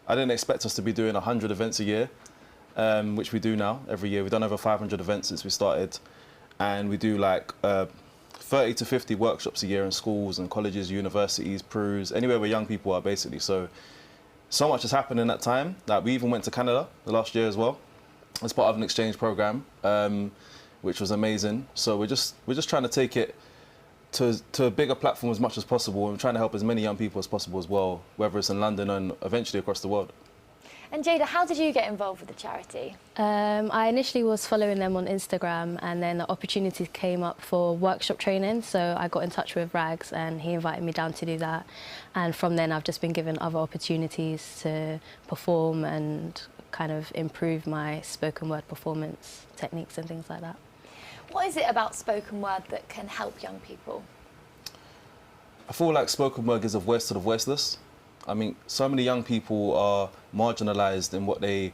I didn't expect us to be doing 100 events a year, which we do now every year. We've done over 500 events since we started, and we do like 30 to 50 workshops a year in schools and colleges, universities, Peru's, anywhere where young people are basically. So much has happened in that time. Like we even went to Canada the last year as well, as part of an exchange program, which was amazing. So we're just trying to take it to a bigger platform as much as possible, and we're trying to help as many young people as possible as well, whether it's in London and eventually across the world. And Jayda, how did you get involved with the charity? I initially was following them on Instagram, and then the opportunity came up for workshop training. So I got in touch with Rags and he invited me down to do that. And from then I've just been given other opportunities to perform and kind of improve my spoken word performance techniques and things like that. What is it about spoken word that can help young people? I feel like spoken word gives a voice to the voiceless. I mean, so many young people are marginalised in what they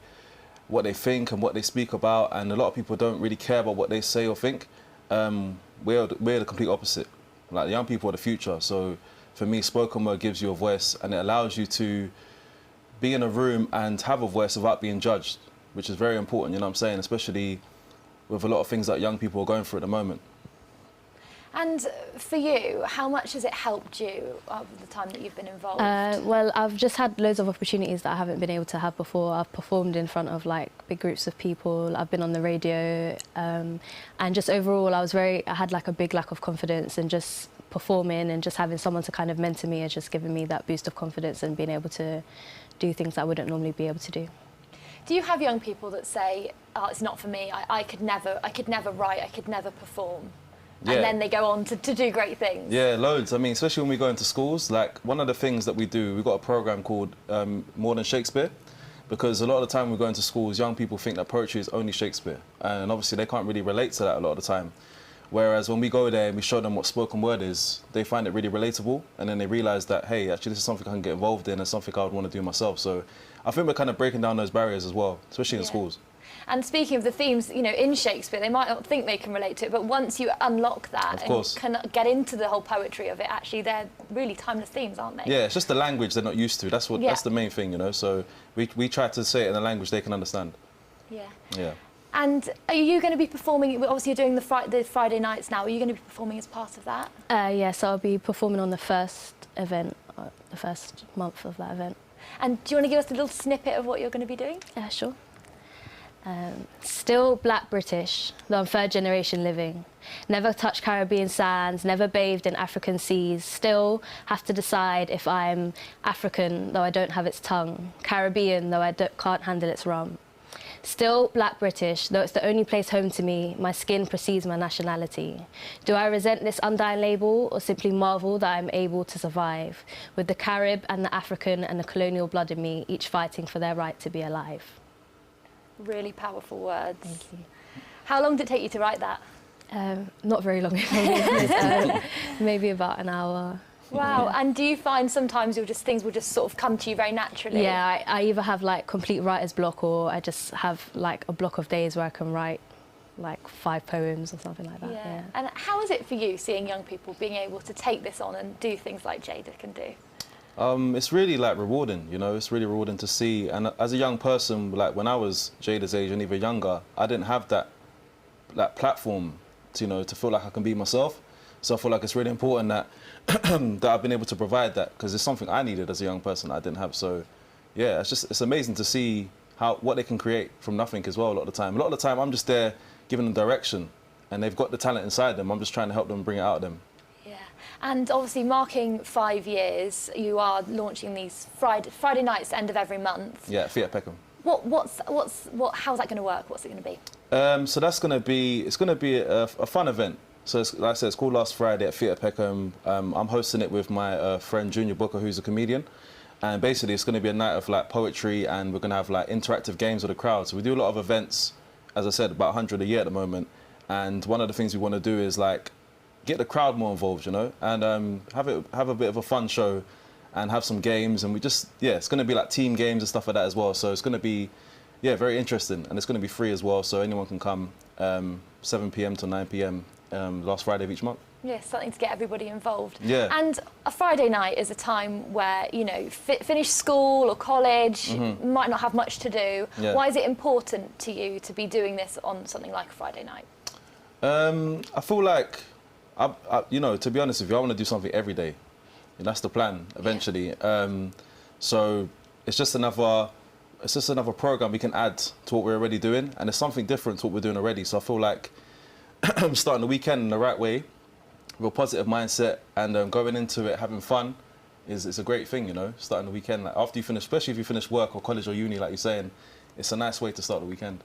think and what they speak about, and a lot of people don't really care about what they say or think. We're the complete opposite. Like, the young people are the future. So for me, spoken word gives you a voice, and it allows you to be in a room and have a voice without being judged, which is very important, you know what I'm saying, especially with a lot of things that young people are going through at the moment. And for you, how much has it helped you over the time that you've been involved? Well, I've just had loads of opportunities that I haven't been able to have before. I've performed in front of like big groups of people. I've been on the radio, and just overall, I had like a big lack of confidence, and just performing and just having someone to kind of mentor me has just given me that boost of confidence and being able to do things that I wouldn't normally be able to do. Do you have young people that say, "Oh, it's not for me. I could never write. I could never perform." Yeah. And then they go on to do great things. Yeah, loads. I mean, especially when we go into schools, like one of the things that we do, we've got a program called More Than Shakespeare, because a lot of the time we go into schools, young people think that poetry is only Shakespeare, and obviously they can't really relate to that a lot of the time. Whereas when we go there and we show them what spoken word is, they find it really relatable, and then they realise that, hey, actually this is something I can get involved in and something I would want to do myself. So I think we're kind of breaking down those barriers as well, especially in schools. And speaking of the themes, you know, in Shakespeare, they might not think they can relate to it, but once you unlock that and can get into the whole poetry of it, actually they're really timeless themes, aren't they? Yeah, it's just the language they're not used to. That's the main thing, you know. So we try to say it in a language they can understand. Yeah. Yeah. And are you going to be performing? Obviously, you're doing the Friday nights now. Are you going to be performing as part of that? Yes, I'll be performing on the first event, the first month of that event. And do you want to give us a little snippet of what you're going to be doing? Yeah, sure. Still black British, though I'm third generation living. Never touched Caribbean sands, never bathed in African seas. Still have to decide if I'm African, though I don't have its tongue. Caribbean, though I can't handle its rum. Still black British, though it's the only place home to me. My skin precedes my nationality. Do I resent this undying label, or simply marvel that I'm able to survive with the Carib and the African and the colonial blood in me, each fighting for their right to be alive? Really powerful words. Thank you. How long did it take you to write that? Not very long, maybe about an hour. Wow, yeah. And do you find sometimes things will just sort of come to you very naturally? Yeah, I either have like complete writer's block, or I just have like a block of days where I can write like 5 poems or something like that. Yeah. And how is it for you seeing young people being able to take this on and do things like Jayda can do? It's really like rewarding, you know, it's really rewarding to see. And as a young person, like when I was Jayda's age and even younger, I didn't have that platform to, you know, to feel like I can be myself. So I feel like it's really important that that I've been able to provide that, because it's something I needed as a young person that I didn't have. So yeah, it's amazing to see what they can create from nothing as well. A lot of the time I'm just there giving them direction, and they've got the talent inside them. I'm just trying to help them bring it out of them. And obviously, marking 5 years, you are launching these Friday nights, end of every month. Yeah, Theatre Peckham. How's that going to work? What's it going to be? So that's going to be a fun event. So like I said, it's called Last Friday at Theatre Peckham. I'm hosting it with my friend Junior Booker, who's a comedian. And basically, it's going to be a night of like poetry, and we're going to have like interactive games with the crowd. So we do a lot of events, as I said, about 100 a year at the moment. And one of the things we want to do is like get the crowd more involved, you know, and have a bit of a fun show, and have some games, and it's going to be like team games and stuff like that as well. So it's going to be, very interesting, and it's going to be free as well, so anyone can come 7 p.m. to 9 p.m. Last Friday of each month. Yeah, something to get everybody involved. Yeah. And a Friday night is a time where, you know, finish school or college, might not have much to do. Yeah. Why is it important to you to be doing this on something like a Friday night? I feel like, you know, to be honest with you, I want to do something every day. And that's the plan, eventually. Yeah. So it's just another program we can add to what we're already doing. And it's something different to what we're doing already. So I feel like starting the weekend in the right way, with a positive mindset, and going into it having fun is a great thing, you know, starting the weekend. Like after you finish, especially if you finish work or college or uni, like you're saying, it's a nice way to start the weekend.